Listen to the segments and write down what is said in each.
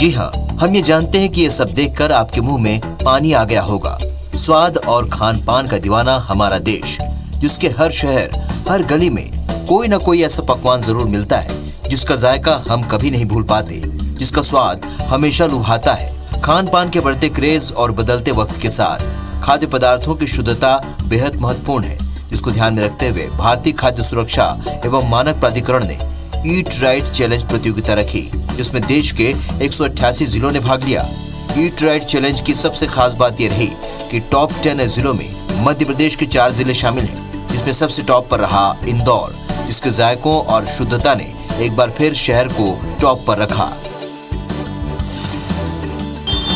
जी हाँ, हम ये जानते हैं कि ये सब देखकर आपके मुंह में पानी आ गया होगा। स्वाद और खान पान का दीवाना हमारा देश, जिसके हर शहर, हर गली में कोई न कोई ऐसा पकवान जरूर मिलता है जिसका जायका हम कभी नहीं भूल पाते, जिसका स्वाद हमेशा लुभाता है। खान पान के बढ़ते क्रेज और बदलते वक्त के साथ खाद्य पदार्थों की शुद्धता बेहद महत्वपूर्ण है, जिसको ध्यान में रखते हुए भारतीय खाद्य सुरक्षा एवं मानक प्राधिकरण ने ईट राइट चैलेंज प्रतियोगिता रखी, जिसमें देश के 188 जिलों ने भाग लिया। ईट राइट चैलेंज की सबसे खास बात यह रही कि टॉप 10 जिलों में मध्य प्रदेश के 4 जिले शामिल हैं, जिसमें सबसे टॉप पर रहा इंदौर, जिसके जायकों और शुद्धता ने एक बार फिर शहर को टॉप पर रखा।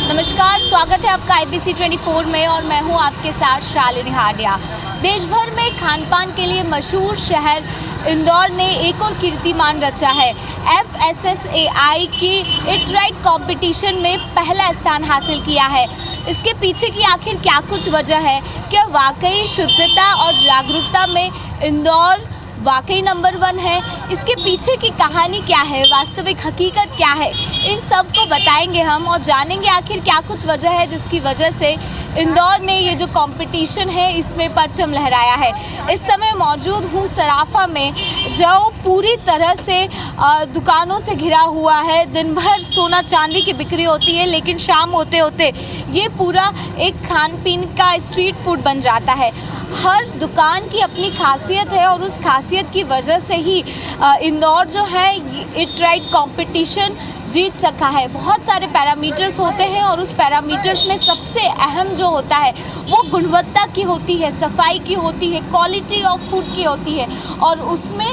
नमस्कार, स्वागत है आपका IBC 24 में और मैं हूं आपके साथ शालिनी हाडिया। देश भर में खान पान के लिए मशहूर शहर इंदौर ने एक और कीर्तिमान रचा है। FSSAI की ईट राइट कंपटीशन में पहला स्थान हासिल किया है। इसके पीछे की आखिर क्या कुछ वजह है? क्या वाकई शुद्धता और जागरूकता में इंदौर वाकई नंबर 1 है? इसके पीछे की कहानी क्या है, वास्तविक हकीकत क्या है, इन सब को बताएंगे हम और जानेंगे आखिर क्या कुछ वजह है जिसकी वजह से इंदौर ने ये जो कंपटीशन है इसमें परचम लहराया है। इस समय मौजूद हूँ सराफा में, जो पूरी तरह से दुकानों से घिरा हुआ है। दिन भर सोना चांदी की बिक्री होती है, लेकिन शाम होते होते ये पूरा एक खान पीन का स्ट्रीट फूड बन जाता है। हर दुकान की अपनी खासियत है और उस खासियत की वजह से ही इंदौर जो है ईट राइट कंपटीशन जीत सका है। बहुत सारे पैरामीटर्स होते हैं और उस पैरामीटर्स में सबसे अहम जो होता है वो गुणवत्ता की होती है, सफाई की होती है, क्वालिटी ऑफ फूड की होती है। और उसमें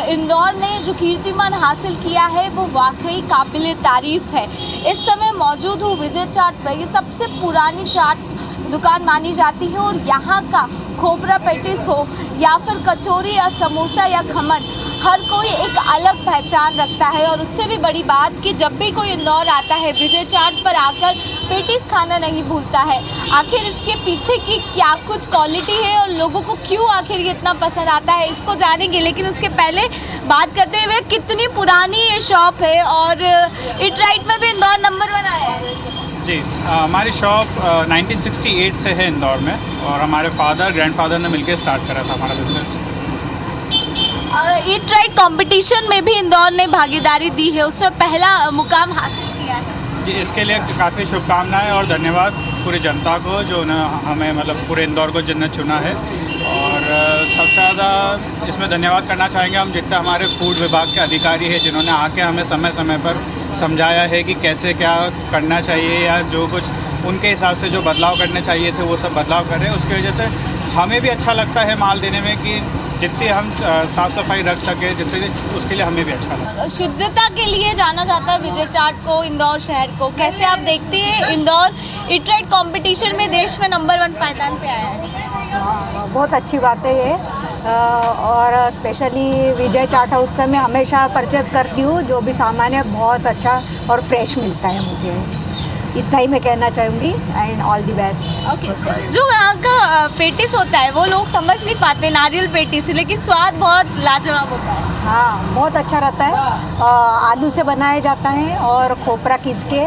इंदौर ने जो कीर्तिमान हासिल किया है वो वाकई काबिल तारीफ़ है। इस समय मौजूद हूँ विजय चाट पर। ये सबसे पुरानी चाट दुकान मानी जाती है और यहाँ का खोपरा पेटिस हो या फिर कचौरी या समोसा या खमन, हर कोई एक अलग पहचान रखता है। और उससे भी बड़ी बात कि जब भी कोई इंदौर आता है विजय चाट पर आकर पेटिस खाना नहीं भूलता है। आखिर इसके पीछे की क्या कुछ क्वालिटी है और लोगों को क्यों आखिर ये इतना पसंद आता है, इसको जानेंगे। लेकिन उसके पहले बात करते हुए कितनी पुरानी ये शॉप है और ईट राइट में भी इंदौर नंबर 1 आया है। जी, हमारी शॉप 1968 से है इंदौर में और हमारे ग्रैंडफादर ने मिलकर स्टार्ट करा था हमारा बिजनेस। ईट राइट कंपटीशन में भी इंदौर ने भागीदारी दी है, उसमें पहला मुकाम हासिल किया है। जी, इसके लिए काफ़ी शुभकामनाएं और धन्यवाद पूरी जनता को जो हमें पूरे इंदौर को जिन्हें चुना है। और सबसे ज़्यादा इसमें धन्यवाद करना चाहेंगे हम जितने हमारे फूड विभाग के अधिकारी हैं, जिन्होंने आके हमें समय समय पर समझाया है कि कैसे क्या करना चाहिए या जो कुछ उनके हिसाब से जो बदलाव करने चाहिए थे वो सब बदलाव कर रहे हैं। उसकी वजह से हमें भी अच्छा लगता है माल देने में कि जितनी हम साफ़ सफाई रख सके जितनी, उसके लिए हमें भी अच्छा लगता है। शुद्धता के लिए जाना जाता है विजय चाट को, इंदौर शहर को। कैसे आप देखते हैं इंदौर ईट राइट कॉम्पिटिशन में देश में नंबर 1 पायदान पे आया है? बहुत अच्छी बात है ये। और स्पेशली विजय चाट हाउस से मैं हमेशा परचेस करती हूँ। जो भी सामान है बहुत अच्छा और फ्रेश मिलता है मुझे। इतना ही मैं कहना चाहूँगी and all the best. Okay, जो यहाँ का पेटिस होता है वो लोग समझ नहीं पाते, नारियल पेटिस, लेकिन स्वाद बहुत लाजवाब होता है। हाँ, बहुत अच्छा रहता है। आलू से बनाया जाता है और खोपरा घिस के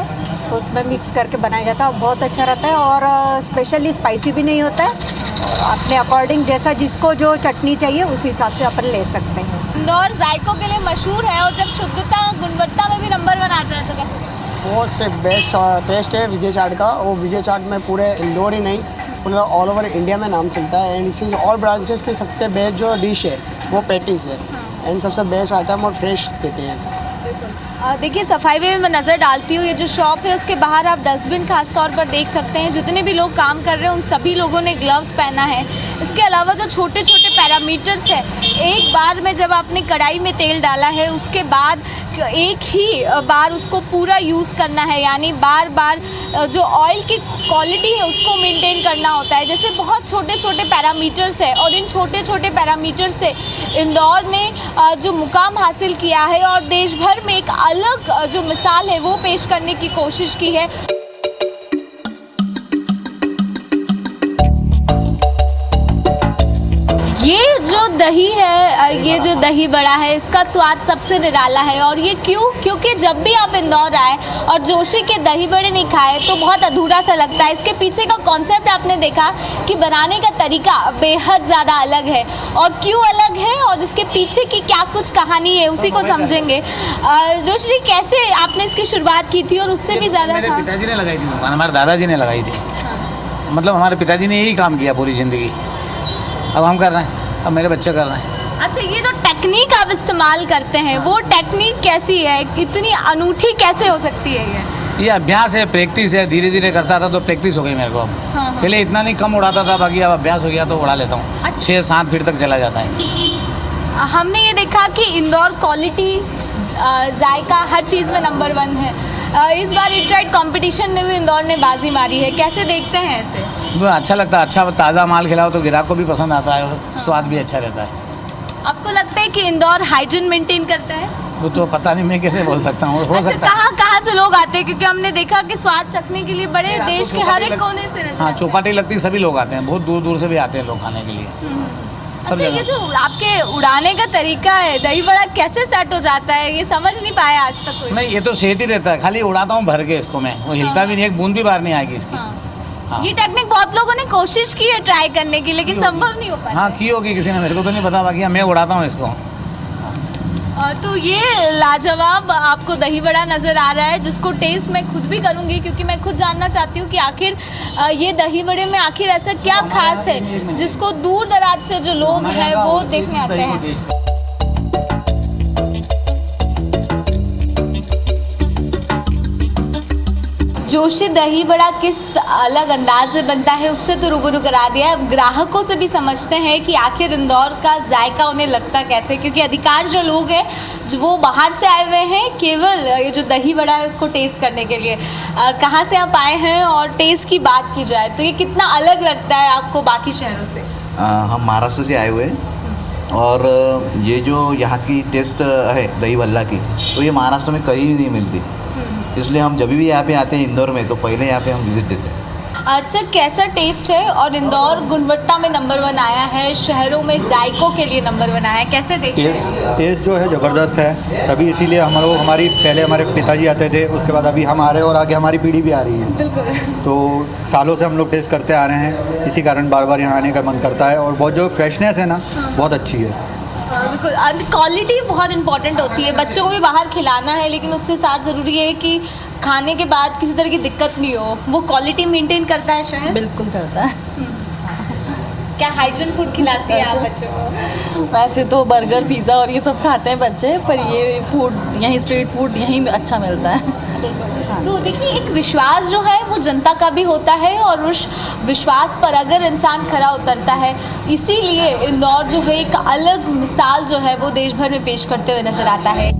उसमें मिक्स करके बनाया जाता है। बहुत अच्छा रहता है और स्पेशली स्पाइसी भी नहीं होता है। अपने अकॉर्डिंग जैसा जिसको जो चटनी चाहिए उस हिसाब से अपन ले सकते हैं। इंदौर जायकों के लिए मशहूर है और जब शुद्धता गुणवत्ता में भी नंबर 1 आता है तो कैसे? बहुत से बेस्ट टेस्ट है विजय चाट का। वो विजय चाट में पूरे इंदौर ही नहीं पूरा ऑल ओवर इंडिया में नाम चलता है। एंड इसी ऑल ब्रांचेस की सबसे बेस्ट जो डिश है वो पैटीज है। एंड सबसे बेस्ट आइटम और फ्रेश देते हैं। देखिए, सफाई में मैं नज़र डालती हूँ। ये जो शॉप है उसके बाहर आप डस्टबिन खास तौर पर देख सकते हैं। जितने भी लोग काम कर रहे हैं उन सभी लोगों ने ग्लव्स पहना है। इसके अलावा जो छोटे छोटे पैरामीटर्स है, एक बार में जब आपने कढ़ाई में तेल डाला है उसके बाद एक ही बार उसको पूरा यूज़ करना है, यानी बार बार जो ऑयल की क्वालिटी है उसको मेंटेन करना होता है। जैसे बहुत छोटे छोटे पैरामीटर्स है और इन छोटे छोटे पैरामीटर्स से इंदौर ने जो मुकाम हासिल किया है और देश भर में एक अलग जो मिसाल है वो पेश करने की कोशिश की है। ये जो जो दही है, ये जो दही बड़ा है, इसका स्वाद सबसे निराला है। और ये क्यों? क्योंकि जब भी आप इंदौर आए और जोशी के दही बड़े नहीं खाए तो बहुत अधूरा सा लगता है। इसके पीछे का कॉन्सेप्ट आपने देखा कि बनाने का तरीका बेहद ज़्यादा अलग है। और क्यों अलग है और इसके पीछे की क्या कुछ कहानी है, उसी को समझेंगे। जोशी जी, कैसे आपने इसकी शुरुआत की थी और उससे भी ज़्यादा मेरे था? पिताजी ने लगाई थी दुकान, हमारे दादाजी ने लगाई थी। मतलब हमारे पिताजी ने यही काम किया पूरी ज़िंदगी। अब हम कर रहे हैं, अब मेरे बच्चे कर रहे हैं। अच्छा, ये जो टेक्निक आप इस्तेमाल करते हैं वो टेक्निक कैसी है, इतनी अनूठी कैसे हो सकती है ये? ये अभ्यास है, प्रैक्टिस है। धीरे धीरे करता था तो प्रैक्टिस हो गई मेरे को। अब पहले इतना नहीं, कम उड़ाता था, बाकी अब अभ्यास हो गया तो उड़ा लेता हूँ। अच्छा। 6-7 फीट तक चला जाता है। हमने ये देखा कि इंदौर क्वालिटी, जायका, हर चीज़ में नंबर 1 है। इस बार ईट कंपटीशन में भी इंदौर ने बाजी मारी है, कैसे देखते हैं ऐसे? तो अच्छा लगता है। अच्छा ताज़ा माल खिलाओ तो ग्राहक को भी पसंद आता है और स्वाद भी अच्छा रहता है। आपको लगता है कि इंदौर हाइजीन मेंटेन करता है? वो तो पता नहीं, मैं कैसे बोल सकता हूँ, हो अच्छा, सकता है। कहाँ से लोग आते हैं? क्योंकि हमने देखा कि स्वाद चखने के लिए बड़े देश के हर एक कोने से नजर हाँ, आते हैं। चौपाटी लगती सभी लोग आते हैं, बहुत दूर दूर से भी आते हैं लोग खाने के लिए। सब अच्छा, ये जगह। जो आपके उड़ाने का तरीका है, दही बड़ा कैसे सेट हो जाता है, ये समझ नहीं पाया आज तक कोई। नहीं, ये तो सेट ही रहता है, खाली उड़ाता हूँ भर के इसको मैं, वो हिलता भी नहीं, एक बूंद भी बाहर नहीं आएगी इसकी। हाँ। ये टेक्निक बहुत लोगों ने कोशिश की है ट्राई करने की, लेकिन संभव नहीं हो पाया। हाँ, की होगी किसी ने, मेरे को तो नहीं पता, बाकी मैं उड़ाता हूँ इसको। तो ये लाजवाब आपको दही बड़ा नज़र आ रहा है, जिसको टेस्ट मैं खुद भी करूंगी, क्योंकि मैं खुद जानना चाहती हूँ कि आखिर ये दही बड़े में आखिर ऐसा क्या खास है जिसको दूर दराज से जो लोग हैं वो देखने आते हैं। जोशी दही बड़ा किस अलग अंदाज से बनता है उससे तो रूबरू करा दिया है। अब ग्राहकों से भी समझते हैं कि आखिर इंदौर का जायका उन्हें लगता कैसे, क्योंकि अधिकांश जो लोग हैं जो वो बाहर से आए हुए हैं केवल ये जो दही बड़ा है उसको टेस्ट करने के लिए। कहाँ से आप आए हैं और टेस्ट की बात की जाए तो ये कितना अलग लगता है आपको बाकी शहरों से? हम महाराष्ट्र से आए हुए हैं और ये जो यहाँ की टेस्ट है दही भल्ला की, तो ये महाराष्ट्र में कहीं भी नहीं मिलती। इसलिए हम जब भी यहाँ पे आते हैं इंदौर में तो पहले यहाँ पे हम विज़िट देते हैं। अच्छा, कैसा टेस्ट है? और इंदौर गुणवत्ता में नंबर 1 आया है, शहरों में जायकों के लिए नंबर 1 आया है, कैसे देखते हैं? टेस्ट जो है ज़बरदस्त है, तभी इसीलिए हम लोग पहले हमारे पिताजी आते थे, उसके बाद अभी हम आ रहे हैं और आगे हमारी पीढ़ी भी आ रही है। तो सालों से हम लोग टेस्ट करते आ रहे हैं, इसी कारण बार बार यहाँ आने का मन करता है। और बहुत जो फ्रेशनेस है ना, बहुत अच्छी है। बिल्कुल, क्वालिटी बहुत इंपॉर्टेंट होती है। बच्चों को भी बाहर खिलाना है, लेकिन उससे साथ ज़रूरी है कि खाने के बाद किसी तरह की दिक्कत नहीं हो। वो क्वालिटी मेंटेन करता है शहर? बिल्कुल करता है। क्या हाइजीन फूड खिलाती है आप बच्चों को? वैसे तो बर्गर, पिज़्ज़ा और ये सब खाते हैं बच्चे, पर ये फूड यहीं स्ट्रीट फूड यहीं अच्छा मिलता है। तो देखिए, एक विश्वास जो है वो जनता का भी होता है और उस विश्वास पर अगर इंसान खरा उतरता है, इसीलिए इंदौर जो है एक अलग मिसाल जो है वो देश भर में पेश करते हुए नजर आता है।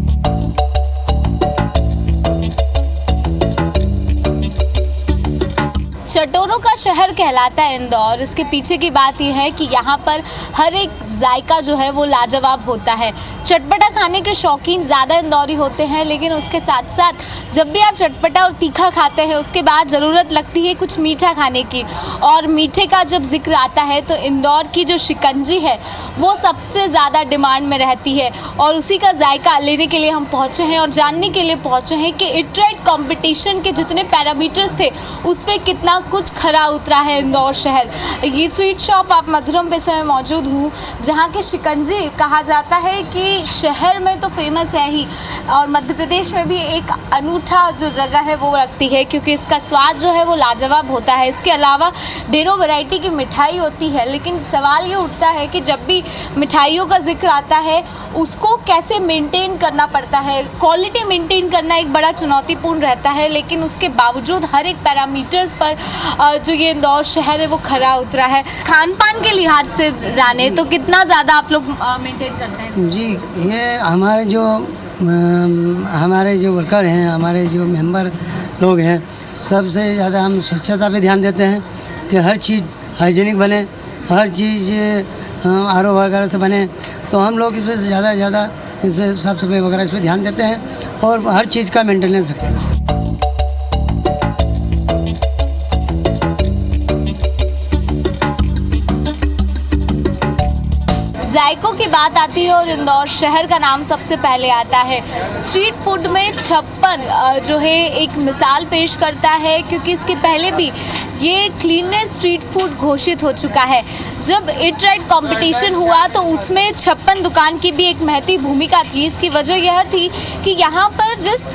चटोरों का शहर कहलाता है इंदौर। इसके पीछे की बात यह है कि यहाँ पर हर एक जायका जो है वो लाजवाब होता है। चटपटा खाने के शौकीन ज़्यादा इंदौरी होते हैं, लेकिन उसके साथ साथ जब भी आप चटपटा और तीखा खाते हैं उसके बाद ज़रूरत लगती है कुछ मीठा खाने की। और मीठे का जब जिक्र आता है तो इंदौर की जो शिकंजी है वो सबसे ज़्यादा डिमांड में रहती है, और उसी का जायका लेने के लिए हम पहुँचे हैं और जानने के लिए पहुँचे हैं कि इट राइट कॉम्पिटिशन के जितने पैरामीटर्स थे उस पर कितना कुछ खरा उतरा है इंदौर शहर। ये स्वीट शॉप आप मधुरम पे से मैं मौजूद हूँ, जहाँ के शिकंजी कहा जाता है कि शहर में तो फेमस है ही, और मध्य प्रदेश में भी एक अनूठा जो जगह है वो रखती है, क्योंकि इसका स्वाद जो है वो लाजवाब होता है। इसके अलावा ढेरों वैरायटी की मिठाई होती है, लेकिन सवाल ये उठता है कि जब भी मिठाइयों का जिक्र आता है उसको कैसे मेंटेन करना पड़ता है। क्वालिटी मेंटेन करना एक बड़ा चुनौतीपूर्ण रहता है, लेकिन उसके बावजूद हर एक पैरामीटर्स पर जो ये इंदौर शहर है वो खरा उतरा है। खान पान के लिहाज से जाने तो कितना ज़्यादा आप लोग मेंटेन करते हैं? जी, ये हमारे जो वर्कर हैं, हमारे जो मेंबर लोग हैं, सबसे ज़्यादा हम स्वच्छता पे ध्यान देते हैं कि हर चीज़ हाइजीनिक बने, हर चीज़ आर.ओ. वगैरह से बने। तो हम लोग इस पर ज़्यादा इस साफ सफाई वगैरह इस पर ध्यान देते हैं और हर चीज़ का मेंटेनेंस रखते हैं। जायकों की बात आती है और इंदौर शहर का नाम सबसे पहले आता है। स्ट्रीट फूड में छप्पन जो है एक मिसाल पेश करता है, क्योंकि इसके पहले भी ये क्लीनेस्ट स्ट्रीट फूड घोषित हो चुका है। जब ईट राइट कंपटीशन हुआ तो उसमें 56 दुकान की भी एक महती भूमिका थी। इसकी वजह यह थी कि यहाँ पर जिस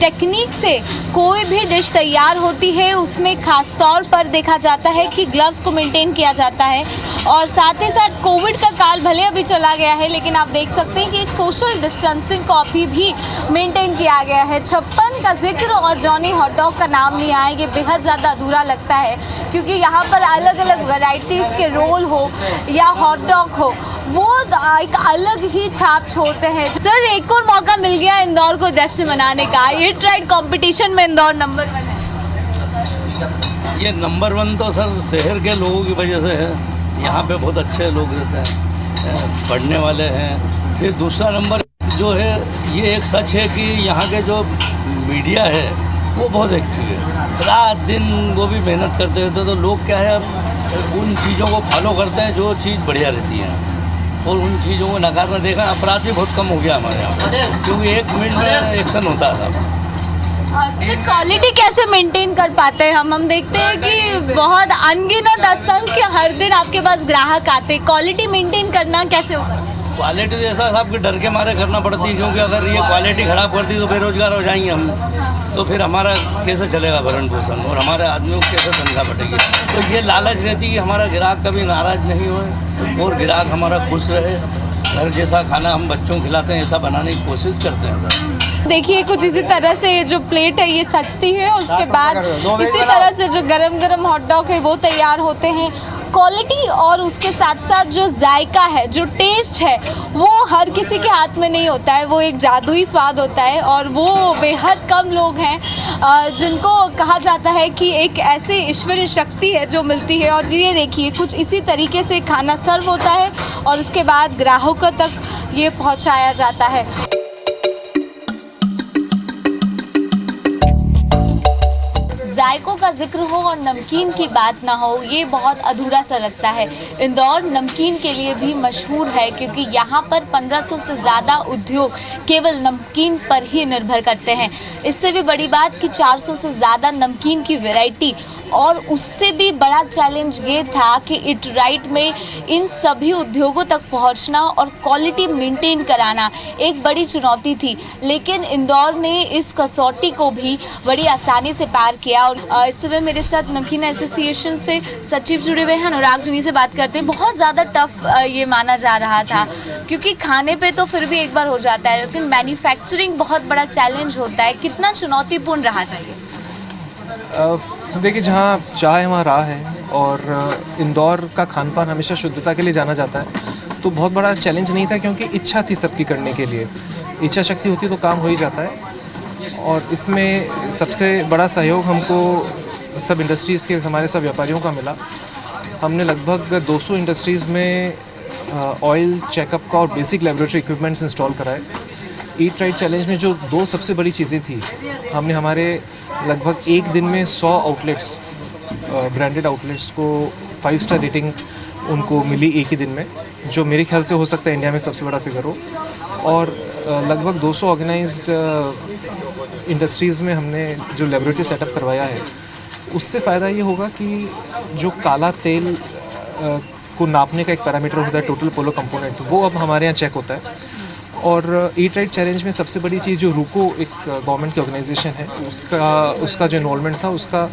टेक्निक से कोई भी डिश तैयार होती है उसमें खास तौर पर देखा जाता है कि ग्लव्स को मेंटेन किया जाता है, और साथ ही साथ कोविड का काल भले अभी चला गया है लेकिन आप देख सकते हैं कि एक सोशल डिस्टेंसिंग को अभी भी मेंटेन किया गया है। 56 का जिक्र और जॉनी हॉट डॉग का नाम नहीं आए, ये बेहद ज़्यादा अधूरा लगता है, क्योंकि यहाँ पर अलग अलग वैरायटीज़ के रोल हो या हॉट डॉग हो, वो एक अलग ही छाप छोड़ते हैं। सर, एक और मौका मिल गया इंदौर को जश्न मनाने का। ईट राइट कंपटीशन में इंदौर नंबर 1 है। ये नंबर 1 तो सर शहर के लोगों की वजह से है। यहाँ पे बहुत अच्छे लोग रहते हैं, पढ़ने वाले हैं। फिर दूसरा नंबर जो है, ये एक सच है कि यहाँ के जो मीडिया है वो बहुत एक्टिव है, रात दिन वो भी मेहनत करते रहते हैं। तो लोग क्या है, उन चीज़ों को फॉलो करते हैं जो चीज़ बढ़िया रहती है, और उन चीज़ों को नकारना देखा। अपराध भी बहुत कम हो गया हमारे यहाँ, क्योंकि 1 मिनट में एक्शन होता है। क्वालिटी कैसे मेंटेन कर पाते हैं हम देखते हैं कि बहुत अनगिनत असंख्य हर दिन आपके पास ग्राहक आते हैं। क्वालिटी मेंटेन करना कैसे होगा? क्वालिटी तो ऐसा आपके डर के मारे करना पड़ती है, क्योंकि अगर ये क्वालिटी ख़राब करती तो बेरोजगार हो जाएंगे हम, तो फिर हमारा कैसे चलेगा भरण पोषण, और हमारे आदमियों को कैसे तनख्वाह बढ़ेगी। तो ये लालच रहती है कि हमारा ग्राहक कभी नाराज़ नहीं होए और ग्राहक हमारा खुश रहे। घर जैसा खाना हम बच्चों को खिलाते हैं ऐसा बनाने की कोशिश करते हैं सर। देखिए, कुछ इसी तरह से जो प्लेट है ये सजती है, उसके बाद इसी तरह से जो गरम गरम हॉट डॉग है वो तैयार होते हैं। क्वालिटी और उसके साथ साथ जो जायका है, जो टेस्ट है, वो हर किसी के हाथ में नहीं होता है। वो एक जादुई स्वाद होता है, और वो बेहद कम लोग हैं जिनको कहा जाता है कि एक ऐसी ईश्वरीय शक्ति है जो मिलती है। और ये देखिए, कुछ इसी तरीके से खाना सर्व होता है और उसके बाद ग्राहकों तक ये पहुंचाया जाता है। जायकों का जिक्र हो और नमकीन की बात ना हो, ये बहुत अधूरा सा लगता है। इंदौर नमकीन के लिए भी मशहूर है, क्योंकि यहाँ पर 1500 से ज़्यादा उद्योग केवल नमकीन पर ही निर्भर करते हैं। इससे भी बड़ी बात कि 400 से ज़्यादा नमकीन की वैरायटी, और उससे भी बड़ा चैलेंज ये था कि ईट राइट में इन सभी उद्योगों तक पहुंचना और क्वालिटी मेंटेन कराना एक बड़ी चुनौती थी। लेकिन इंदौर ने इस कसौटी को भी बड़ी आसानी से पार किया। और इस समय मेरे साथ नमकीन एसोसिएशन से सचिव जुड़े हुए हैं, अनुराग जी से बात करते हैं। बहुत ज़्यादा टफ ये माना जा रहा था, क्योंकि खाने पे तो फिर भी एक बार हो जाता है, लेकिन मैन्युफैक्चरिंग बहुत बड़ा चैलेंज होता है। कितना चुनौतीपूर्ण रहा था ये? देखिए, जहाँ चाय वहाँ राह है, और इंदौर का खान पान हमेशा शुद्धता के लिए जाना जाता है। तो बहुत बड़ा चैलेंज नहीं था, क्योंकि इच्छा थी सबकी करने के लिए। इच्छा शक्ति होती तो काम हो ही जाता है। और इसमें सबसे बड़ा सहयोग हमको सब इंडस्ट्रीज़ के, हमारे सब व्यापारियों का मिला। हमने लगभग 200 इंडस्ट्रीज़ में ऑयल चेकअप का और बेसिक लेबोरेटरी इक्विपमेंट्स इंस्टॉल कराए। ईट राइट चैलेंज में जो 2 सबसे बड़ी चीज़ें थी, हमने हमारे लगभग एक दिन में 100 आउटलेट्स, ब्रांडेड आउटलेट्स को 5 स्टार रेटिंग उनको मिली एक ही दिन में, जो मेरे ख्याल से हो सकता है इंडिया में सबसे बड़ा फिगर हो। और लगभग 200 ऑर्गेनाइज्ड इंडस्ट्रीज़ में हमने जो लेबोरेटरी सेटअप करवाया है, उससे फ़ायदा ये होगा कि जो काला तेल को नापने का एक पैरामीटर होता है, टोटल पोलो कंपोनेंट, वो अब हमारे यहाँ चेक होता है। और ईट राइट चैलेंज में सबसे बड़ी चीज़ जो रूको एक गवर्नमेंट की ऑर्गेनाइजेशन है, उसका जो इन्वॉल्वमेंट था, उसका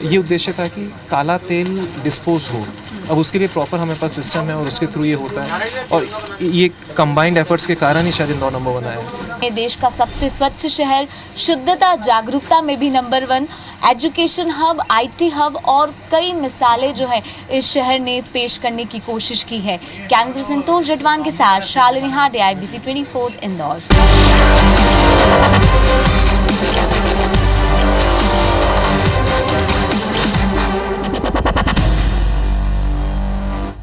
ये उद्देश्य था कि काला तेल डिस्पोज हो। अब उसके लिए प्रॉपर हमारे पास सिस्टम है और उसके थ्रू ये होता है, और ये कंबाइंड एफर्ट्स के कारण ही शायद इंदौर नंबर 1 आया है। देश का सबसे स्वच्छ शहर, शुद्धता जागरूकता में भी number 1, education hub, IT hub और कई मिसालें जो है इस शहर ने पेश करने की कोशिश की है। कैमरा संतोष जटवान के साथ शालिनी हाडिया, IBC 24 इंदौर।